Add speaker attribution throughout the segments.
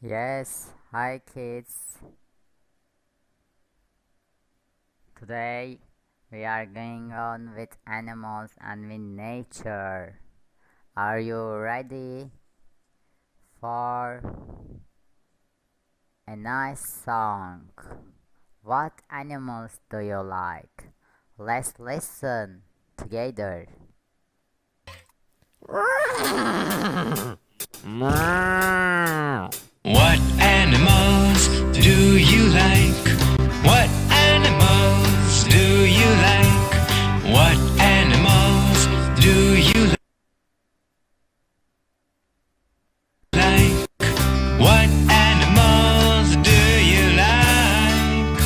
Speaker 1: Yes, hi kids. Today we are going on with animals and with nature. Are you ready for a nice song? What animals do you like? Let's listen together.
Speaker 2: What animals do you like? What animals do you like? What animals do you like? What animals do you like?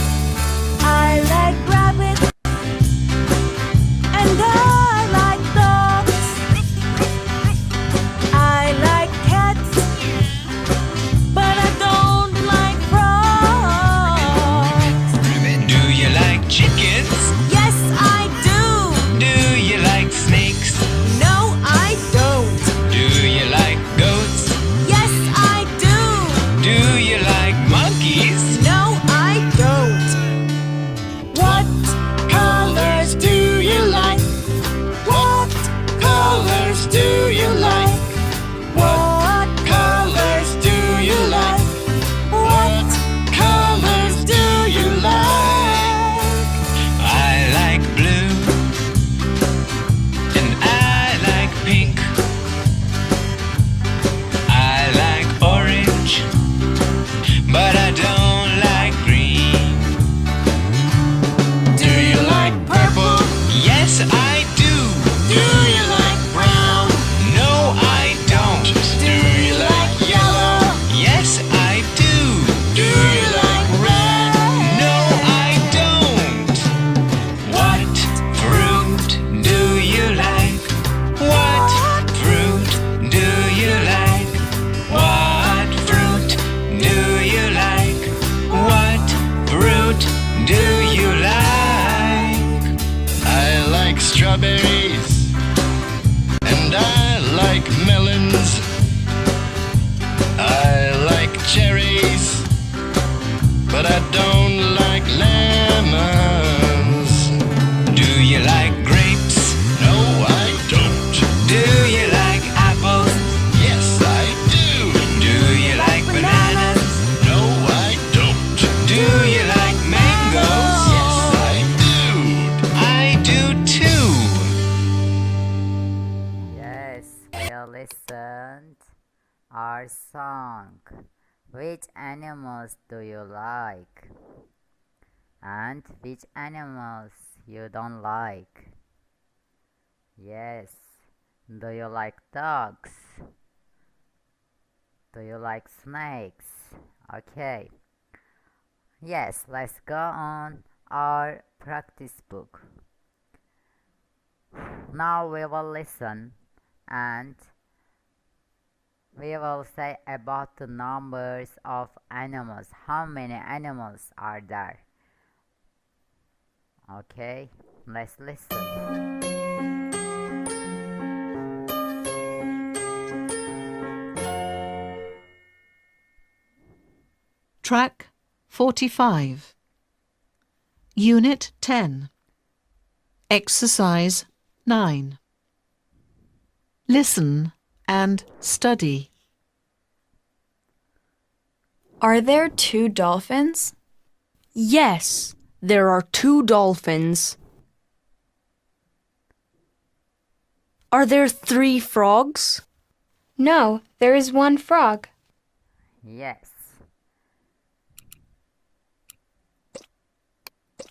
Speaker 3: I like rabbits and I like dogs. I like cats, but I don't like frogs.
Speaker 2: Do you like chickens?
Speaker 3: Yes, I do.
Speaker 2: Do you like snakes?
Speaker 3: No, I don't.
Speaker 2: Do you like goats?
Speaker 3: Yes, I do.
Speaker 2: Do you like monkeys?
Speaker 3: No, I don't. What colors do you like? What colors do you like? What colors do you like? What colors do you like?
Speaker 2: I like blue and I like pink. I like orange, but I don't like green.
Speaker 3: Do you like purple?
Speaker 2: Yes, I do.
Speaker 3: Do you like brown?
Speaker 2: No, I don't.
Speaker 3: Do you like yellow?
Speaker 2: Yes, I do.
Speaker 3: Do you like red?
Speaker 2: No, I don't. What fruit do you like? What fruit do you like? What fruit do you like? What fruit do you like? I like strawberries and I like melons. I like cherries, but I don't like lemons. Do you like grapes? No, I don't. Do you like apples? Yes, I do. Do you like bananas? No, I don't. Do you like mangoes? Yes, I do. I do too.
Speaker 1: Yes, we listened our song. Which animals do you like? And which animals you don't like? Yes. Do you like dogs? Do you like snakes? Okay. Yes, let's go on our practice book. Now we will listen and we will say about the numbers of animals. How many animals are there? Okay, let's listen.
Speaker 4: Track 45. Unit 10. Exercise 9. Listen and study.
Speaker 5: Are there two dolphins?
Speaker 6: Yes, there are two dolphins. Are there three frogs?
Speaker 5: No, there is one frog.
Speaker 1: Yes.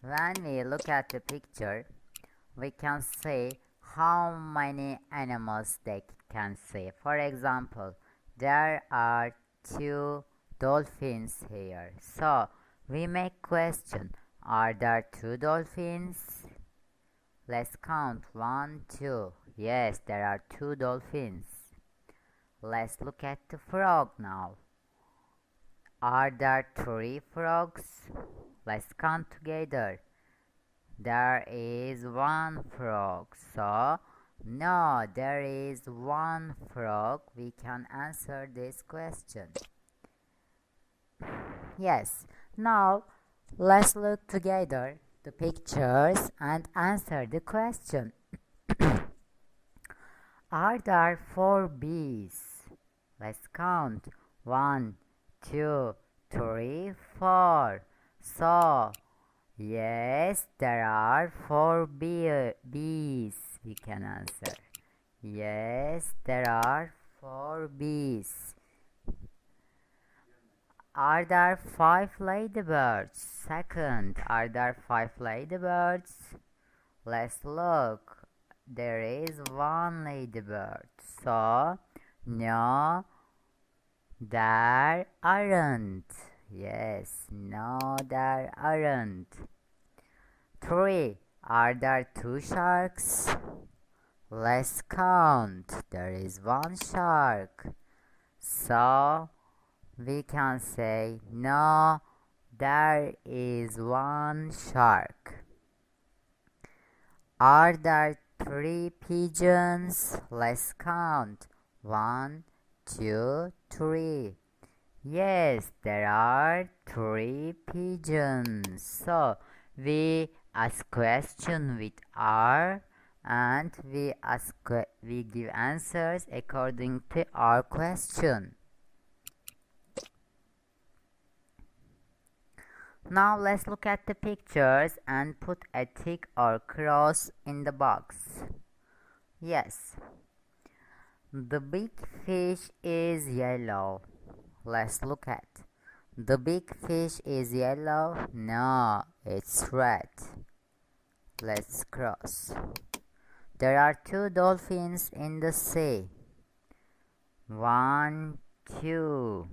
Speaker 1: When we look at the picture, we can see how many animals they can see. For example, there are two dolphins here. So we make question, are there two dolphins? Let's count. 1, 2. Yes, there are two dolphins. Let's look at the frog now. Are there three frogs? Let's count together. There is one frog. So, no, there is one frog. We can answer this question. Yes, now let's look together the pictures and answer the question. Are there four bees? Let's count. One, two, three, four. So, yes, there are four bees. We can answer. Yes, there are four bees. Are there five ladybirds? Second, are there five ladybirds? Let's look. There is one ladybird. So, no, there aren't. Yes, no, there aren't. Three, are there two sharks? Let's count. There is one shark. So, we can say, no, there is one shark. Are there three pigeons? Let's count. One, two, three. Yes, there are three pigeons. So we ask question with R and we give answers according to our question. Now let's look at the pictures and put a tick or cross in the box. Yes, the big fish is yellow. Let's look at. The big fish is yellow. No, it's red. Let's cross. There are two dolphins in the sea. One, two.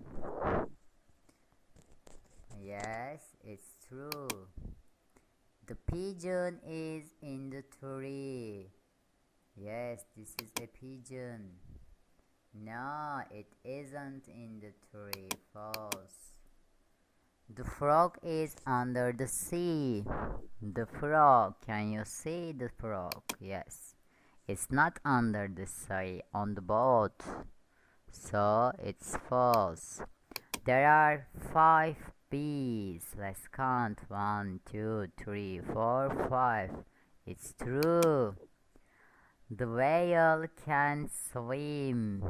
Speaker 1: Yes, it's true. The pigeon is in the tree. Yes, this is a pigeon. No, it isn't in the tree. False. The frog is under the sea. The frog. Can you see the frog? Yes. It's not under the sea, on the boat. So it's false. There are five bees. Let's count. 1, 2, 3, 4, 5. It's true. The whale can swim.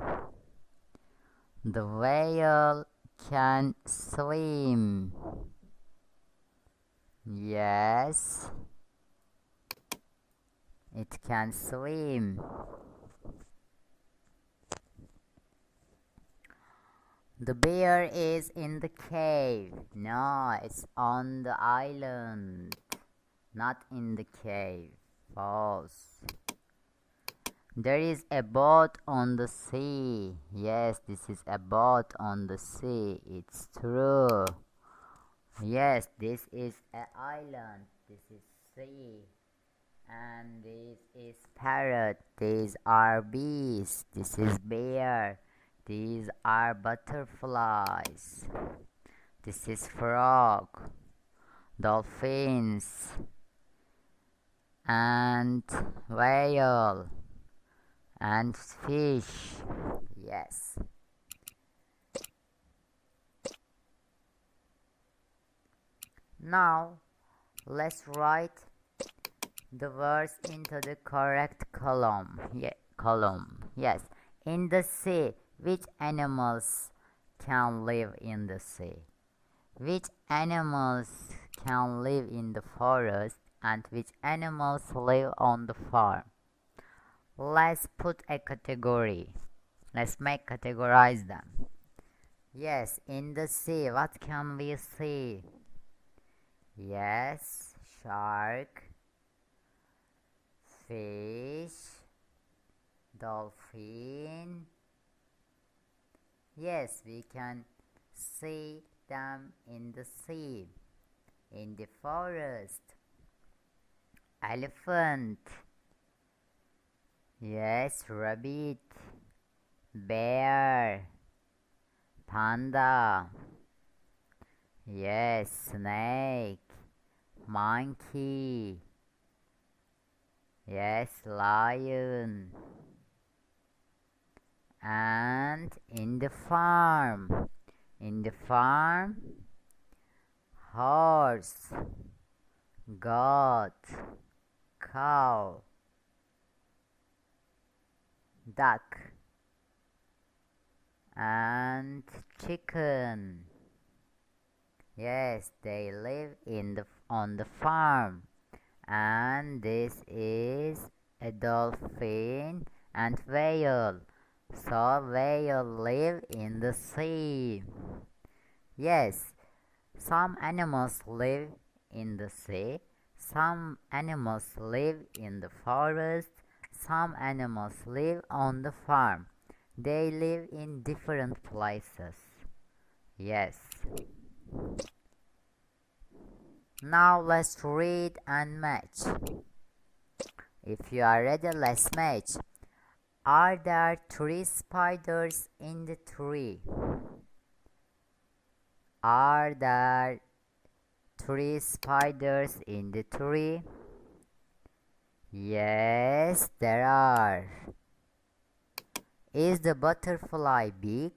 Speaker 1: The whale can swim. Yes, it can swim. The bear is in the cave. No, it's on the island, not in the cave. False. There is a boat on the sea. Yes, this is a boat on the sea. It's true. Yes, this is an island. This is sea. And this is parrot. These are bees. This is bear. These are butterflies. This is frog. Dolphins. And whale. And fish. Yes. Now let's write the words into the correct column. Yes. In the sea, which animals can live in the sea? Which animals can live in the forest and which animals live on the farm? Let's put a category. Let's categorize them. Yes, in the sea, what can we see? Yes, shark, fish, dolphin. Yes, we can see them in the sea. In the forest, elephant. Yes, rabbit, bear, panda. Yes, snake, monkey. Yes, lion. And in the farm, In the farm, horse, goat, cow, duck, and chicken. Yes, they live on the farm. And this is a dolphin and whale. So whale live in the sea. Yes, some animals live in the sea. Some animals live in the forest. Some animals live on the farm. They live in different places. Yes. Now let's read and match. If you are ready, let's match. Are there 3 spiders in the tree? Are there 3 spiders in the tree? Yes, there are. Is the butterfly big?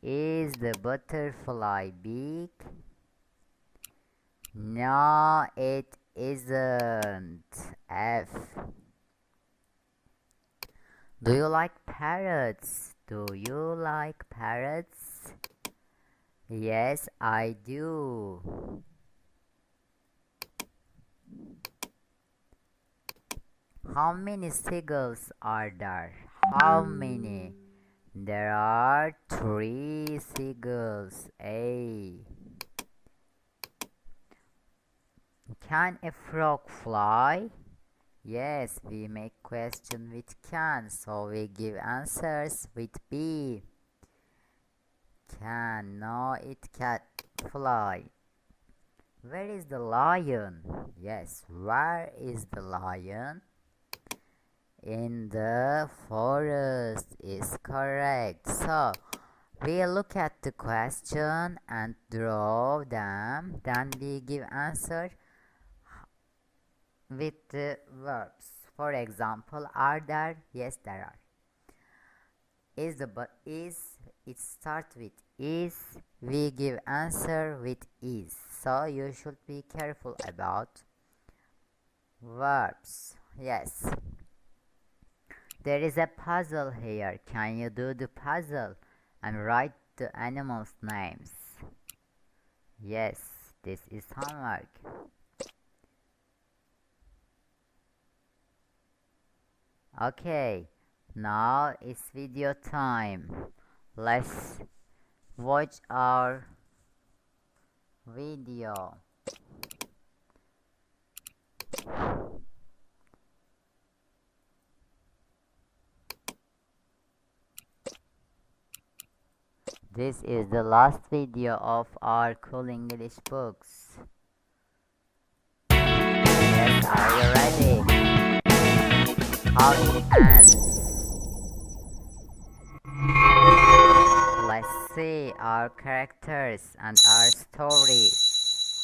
Speaker 1: Is the butterfly big? No, it isn't. F. Do you like parrots? Do you like parrots? Yes, I do. How many seagulls are there? How many? There are 3 seagulls. A. Can a frog fly? Yes, we make question with can, so we give answers with B. Can. No, it can't fly. Where is the lion? Yes, where is the lion? In the forest is correct. So we look at the question and draw them. Then we give answer with the verbs. For example, are there? Yes, there are. Is the but is it start with is, we give answer with is. So you should be careful about verbs. Yes. There is a puzzle here. Can you do the puzzle and write the animals' names? Yes, this is homework. Okay, now it's video time. Let's watch our video. This is the last video of our cool English books. Yes, are you ready? How it ends. Let's see our characters and our story.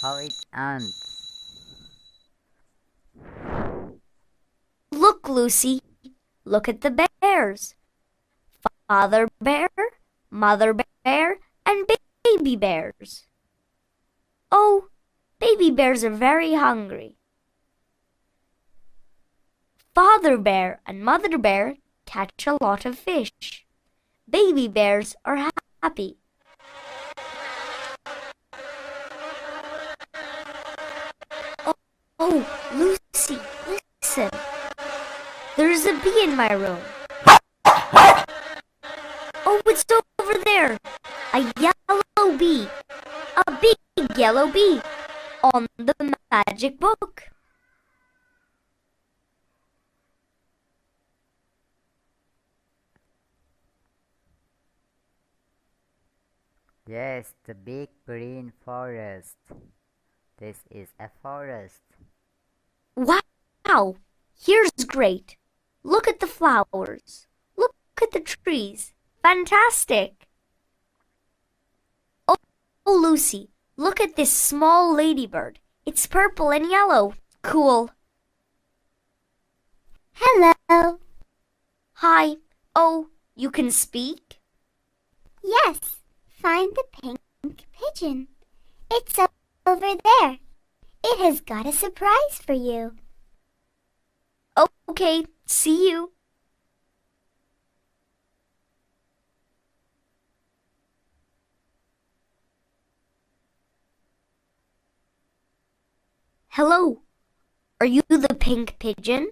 Speaker 1: How it ends.
Speaker 7: Look, Lucy. Look at the bears. Father bear, mother bear, and baby bears. Oh, baby bears are very hungry. Father bear and mother bear catch a lot of fish. Baby bears are happy. Oh, Lucy, listen. There's a bee in my room. Oh, it's over there. A yellow bee. A big yellow bee on the magic book.
Speaker 1: Yes, the big green forest. This is a forest.
Speaker 7: Wow, here's great. Look at the flowers. Look at the trees. Fantastic. Oh, Lucy, look at this small ladybird. It's purple and yellow. Cool.
Speaker 8: Hello.
Speaker 7: Hi. Oh, you can speak?
Speaker 8: Yes.
Speaker 7: find the pink pigeon. It's over there. It has got a surprise for you. Okay, see you. Hello. Are you the pink pigeon?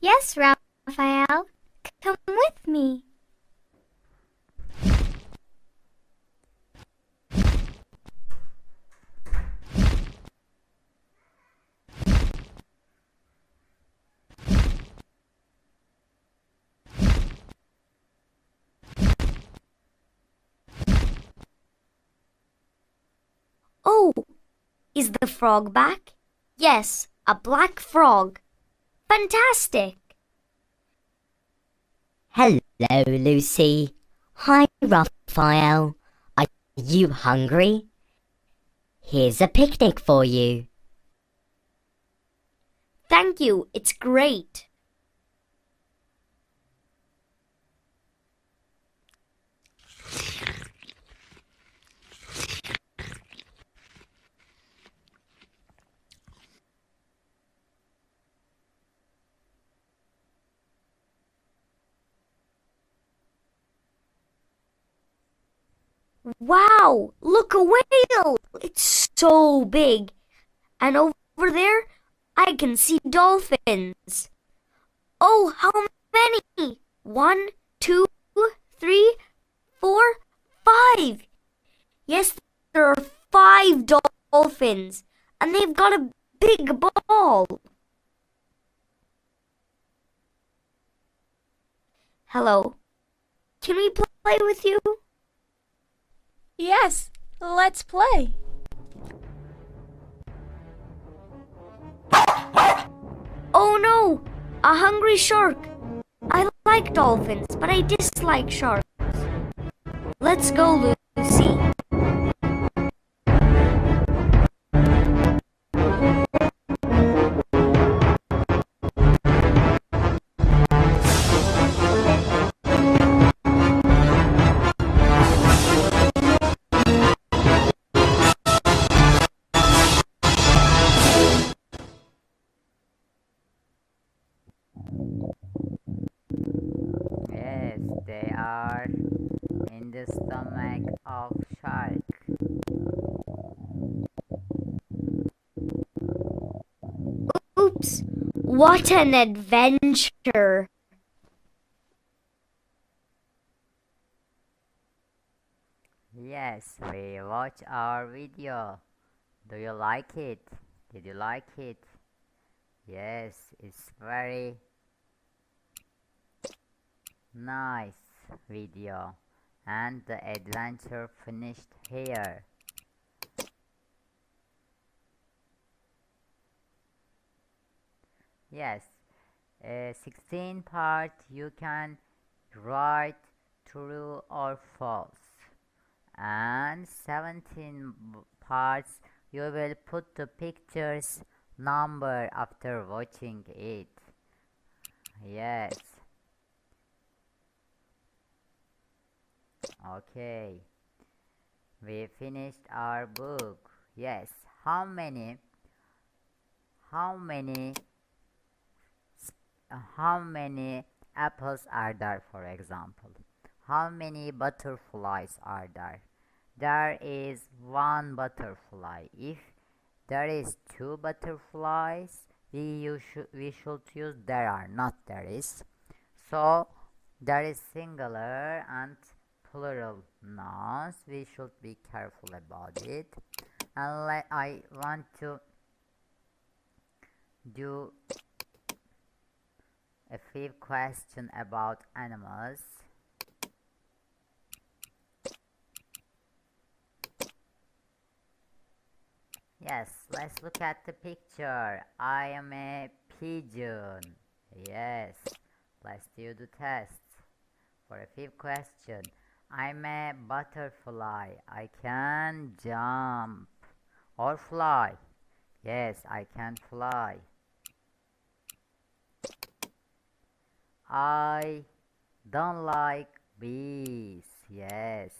Speaker 7: Yes, Raphael. Come with me. Oh, is the frog back? Yes, a black frog. Fantastic.
Speaker 8: Hello, Lucy. Hi, Raphael. Are you hungry? Here's a picnic for you.
Speaker 7: Thank you, it's great. Wow, look, a whale! It's so big. And over there, I can see dolphins. Oh, how many? 1, 2, 3, 4, 5. Yes, there are 5 dolphins. And they've got a big ball. Hello. Can we play with you?
Speaker 5: Yes, let's play.
Speaker 7: Oh no! A hungry shark! I like dolphins, but I dislike sharks. Let's go, Lucy.
Speaker 1: Yes, they are in the stomach of shark.
Speaker 7: Oops! What an adventure!
Speaker 1: Yes, we watch our video. Do you like it? Did you like it? Yes, it's very nice video, and the adventure finished here. Yes, 16 part you can write true or false, and 17 parts you will put the pictures number after watching it. Yes. Okay, we finished our book. Yes, how many how many apples are there, for example? How many butterflies are there? There is one butterfly. If there is two butterflies, we should use there are, not there is. So there is singular and plural nouns. We should be careful about it. And I want to do a few questions about animals. Yes, let's look at the picture. I am a pigeon. Yes, let's do the test for a few questions. I'm a butterfly. I can jump or fly. Yes, I can fly. I don't like bees. Yes,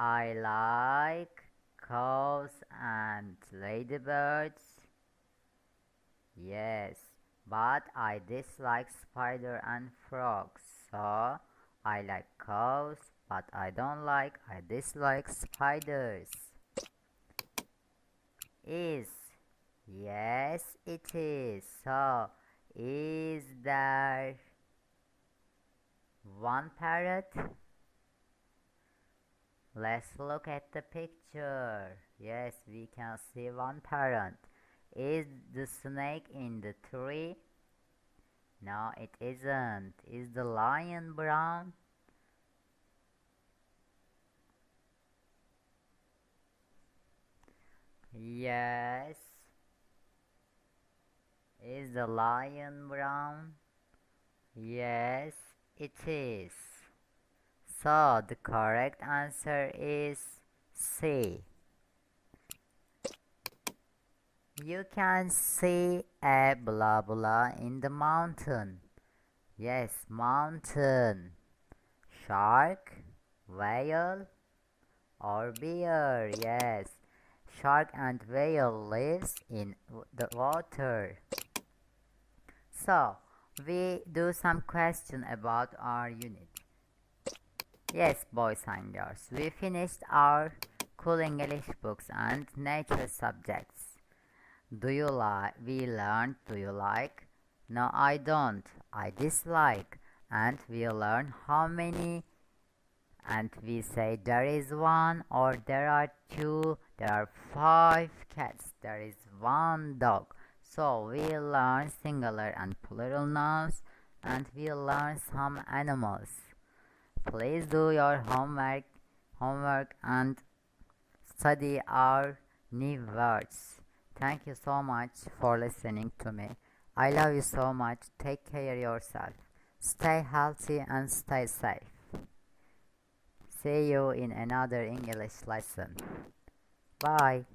Speaker 1: I like cows and ladybirds. Yes, but I dislike spider and frogs. So I like cows, but I dislike spiders. Is. Yes, it is. So, is there one parrot? Let's look at the picture. Yes, we can see one parrot. Is the snake in the tree? No, it isn't. Is the lion brown? Yes. Is the lion brown? Yes, it is. So the correct answer is C. You can see a blah blah in the mountain. Yes, mountain. Shark, whale, or bear. Yes, shark and whale lives in the water. So, we do some question about our unit. Yes, boys and girls, we finished our cool English books and nature subjects. Do you like? We learned do you like? No, I don't. I dislike. And we learn how many, and we say there is one, or there are two, there are five cats, there is one dog. So we learn singular and plural nouns, and we learn some animals. Please do your homework and study our new words. Thank you so much for listening to me. I love you so much. Take care of yourself. Stay healthy and stay safe. See you in another English lesson. Bye.